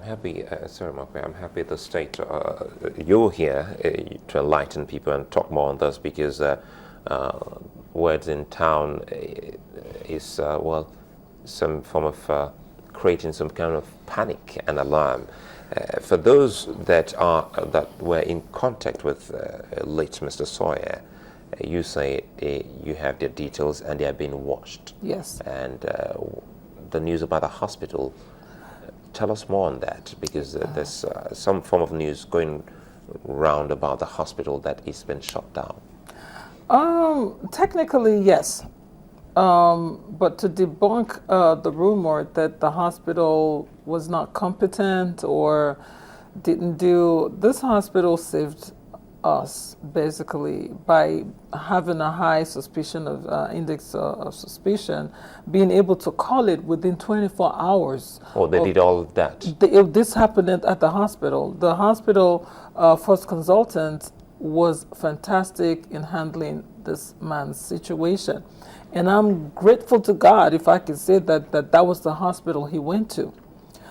Happy, sorry, Mark, I'm happy the state you're here to enlighten people and talk more on this because words in town is well, some form of creating some kind of panic and alarm. For those that were in contact with late Mr. Sawyer, you say you have their details and they are being watched. Yes. And the news about the hospital. Tell us more on that, because there's some form of news going round about the hospital that it's been shut down. Technically, yes. But to debunk the rumor that the hospital was not competent or didn't do, this hospital saved us basically by having a high suspicion of index of suspicion, being able to call it within 24 hours. Oh, they did all of that? This happened at the hospital. The hospital first consultant was fantastic in handling this man's situation. And I'm grateful to God, if I can say that was the hospital he went to.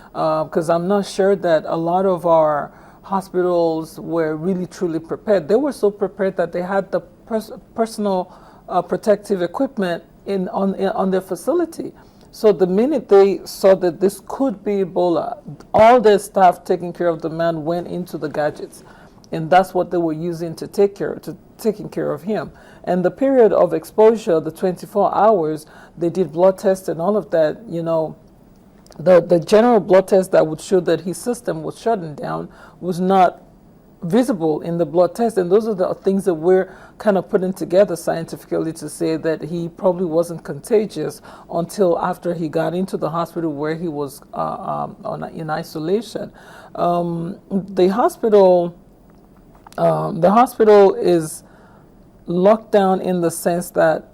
Because I'm not sure that a lot of our hospitals were really truly prepared. They were so prepared that they had the personal protective equipment on their facility. So the minute they saw that this could be Ebola, all their staff taking care of the man went into the gadgets, and that's what they were using to taking care of him. And the period of exposure, the 24 hours, they did blood tests and all of that. You know, the general blood test that would show that his system was shutting down was not visible in the blood test. And those are the things that we're kind of putting together scientifically to say that he probably wasn't contagious until after he got into the hospital where he was in isolation. The hospital is locked down in the sense that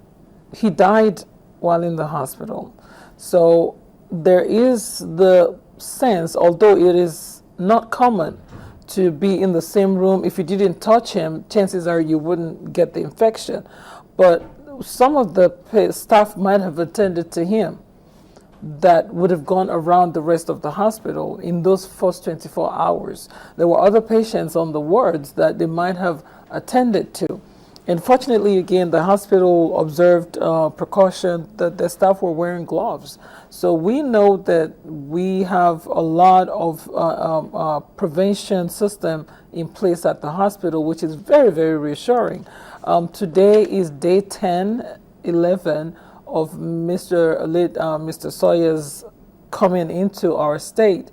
he died while in the hospital. So there is the sense, although it is not common to be in the same room, if you didn't touch him, chances are you wouldn't get the infection. But some of the staff might have attended to him that would have gone around the rest of the hospital in those first 24 hours. There were other patients on the wards that they might have attended to. Unfortunately, again, the hospital observed precaution that the staff were wearing gloves. So we know that we have a lot of prevention system in place at the hospital, which is very, very reassuring. Today is day 10, 11 of Mr. Sawyer's coming into our state.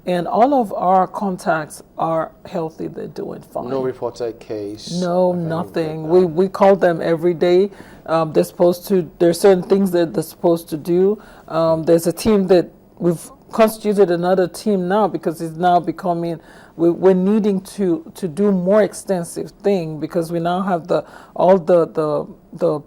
And all of our contacts are healthy. They're doing fine. No reported case? No, nothing. We call them every day. There's certain things that they're supposed to do. There's a team that we've constituted another team now because it's now becoming, we're needing to do more extensive thing because we now have all the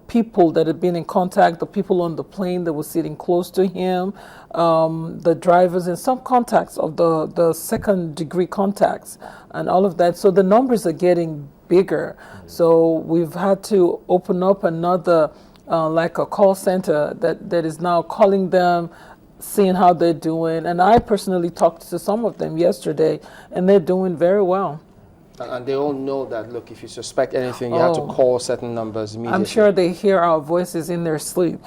people that have been in contact, the people on the plane that were sitting close to him, the drivers, and some contacts of the second degree contacts and all of that. So the numbers are getting bigger. So we've had to open up another like a call center that is now calling them, seeing how they're doing. And I personally talked to some of them yesterday, and they're doing very well. And they all know that, look, if you suspect anything, you have to call certain numbers immediately. I'm sure they hear our voices in their sleep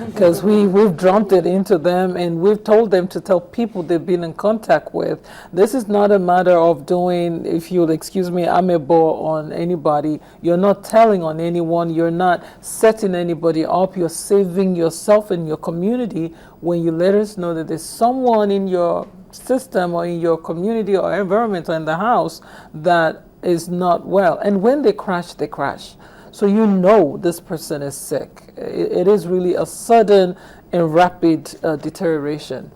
because we've drummed it into them, and we've told them to tell people they've been in contact with. This is not a matter of doing, if you'll excuse me, amebo on anybody. You're not telling on anyone. You're not setting anybody up. You're saving yourself and your community when you let us know that there's someone in your system or in your community or environment or in the house that is not well. And when they crash, they crash. So you know this person is sick. It is really a sudden and rapid deterioration.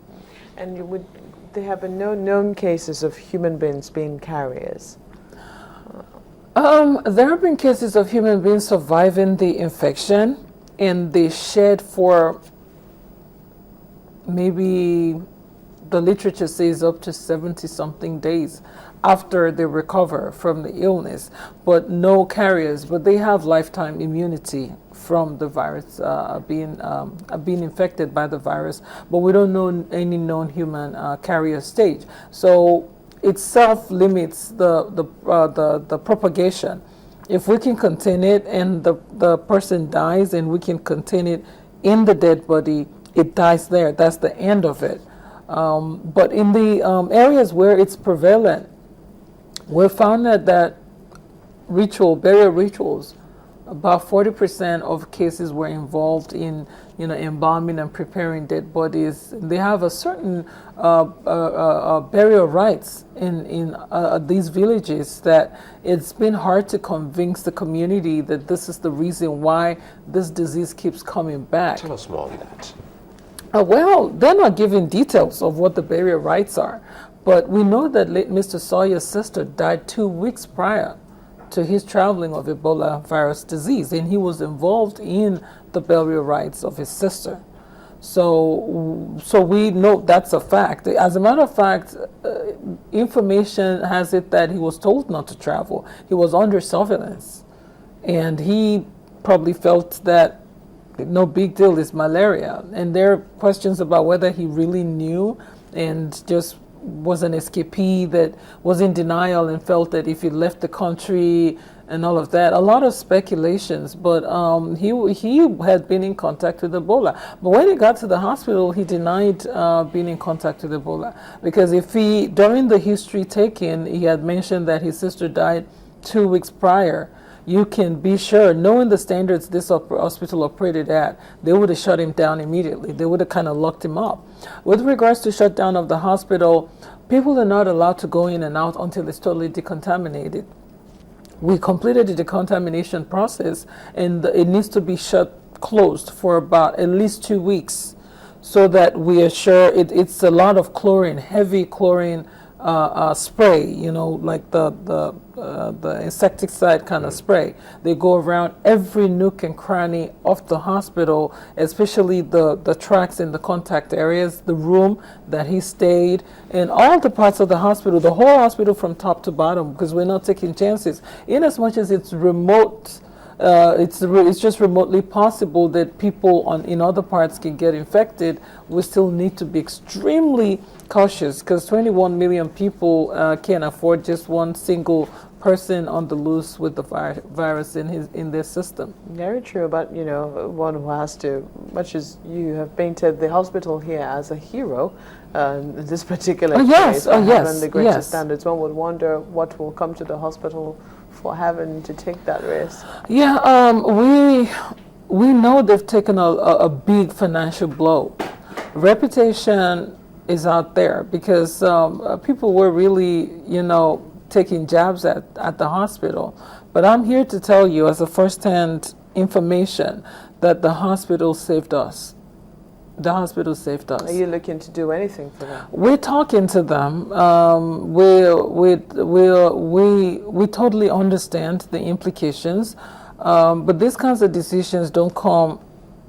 And there have been no known cases of human beings being carriers? There have been cases of human beings surviving the infection, and they shed for maybe the literature says up to 70-something days after they recover from the illness, but no carriers, but they have lifetime immunity from the virus, being infected by the virus, but we don't know any known human carrier stage. So it self-limits the propagation. If we can contain it and the person dies and we can contain it in the dead body, it dies there. That's the end of it. But in the areas where it's prevalent, we found that burial rituals, about 40% of cases were involved in, embalming and preparing dead bodies. They have a certain burial rites in these villages that it's been hard to convince the community that this is the reason why this disease keeps coming back. Tell us more on that. Well, they're not giving details of what the burial rites are, but we know that late Mr. Sawyer's sister died 2 weeks prior to his traveling of Ebola virus disease, and he was involved in the burial rites of his sister. So we know that's a fact. As a matter of fact, information has it that he was told not to travel. He was under surveillance, and he probably felt that no big deal, is malaria. And there are questions about whether he really knew and just was an escapee that was in denial and felt that if he left the country and all of that. A lot of speculations, but he had been in contact with Ebola. But when he got to the hospital, he denied being in contact with Ebola, because during the history taken, he had mentioned that his sister died 2 weeks prior. You can be sure, knowing the standards this hospital operated at, they would have shut him down immediately. They would have kind of locked him up. With regards to shutdown of the hospital, people are not allowed to go in and out until it's totally decontaminated. We completed the decontamination process, and it needs to be closed for about at least 2 weeks, so that we are sure it's a lot of chlorine, heavy chlorine spray, like the insecticide kind of spray. They go around every nook and cranny of the hospital, especially the tracks in the contact areas, the room that he stayed, and all the parts of the hospital, the whole hospital from top to bottom, because we're not taking chances. In as much as it's remote, it's just remotely possible that people in other parts can get infected. We still need to be extremely cautious, because 21 million people can't afford just one single person on the loose with the virus in their system. Very true, but one who has to, much as you have painted the hospital here as a hero, in this particular case, having the greatest standards, one would wonder what will come to the hospital for having to take that risk. Yeah, we know they've taken a big financial blow. Reputation is out there, because people were really, taking jabs at the hospital. But I'm here to tell you, as a first-hand information, that the hospital saved us. The hospital saved us. Are you looking to do anything for them? We're talking to them. We totally understand the implications, but these kinds of decisions don't come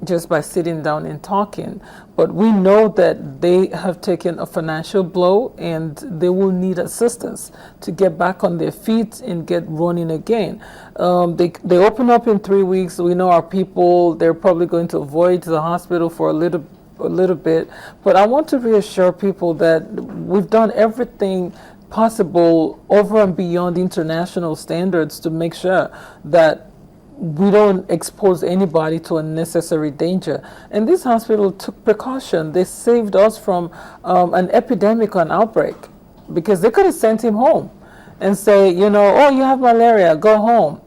just by sitting down and talking. But we know that they have taken a financial blow, and they will need assistance to get back on their feet and get running again. They open up in 3 weeks. We know our people, they're probably going to avoid the hospital for a little bit. But I want to reassure people that we've done everything possible over and beyond international standards to make sure that we don't expose anybody to unnecessary danger. And this hospital took precaution. They saved us from an epidemic or an outbreak, because they could have sent him home and say, oh, you have malaria, go home.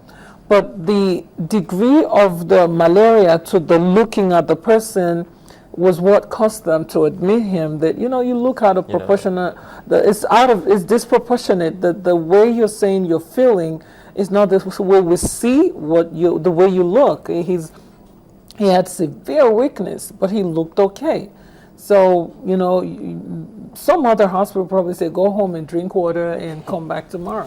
But the degree of the malaria to the looking at the person was what caused them to admit him that, you look out of proportionate, it's disproportionate, that the way you're saying you're feeling is not the way we see the way you look. He had severe weakness, but he looked okay. So, some other hospital probably say, go home and drink water and come back tomorrow.